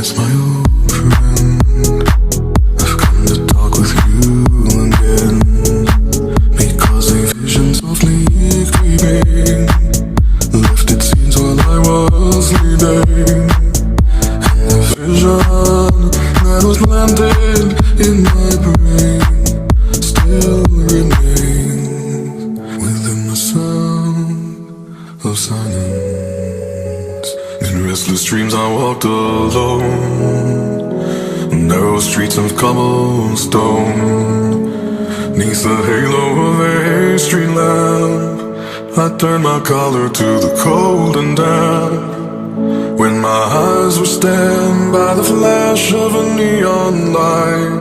it's my old friend. I've come to talk with you again, because a vision softly creeping lifted scenes while I was sleeping, and the vision that was planted in my brain still remains within the sound of silence. In restless dreams I walked alone, narrow streets of cobblestone. Neath the halo of a street lamp, I turned my collar to the cold and damp, when my eyes were stabbed by the flash of a neon light.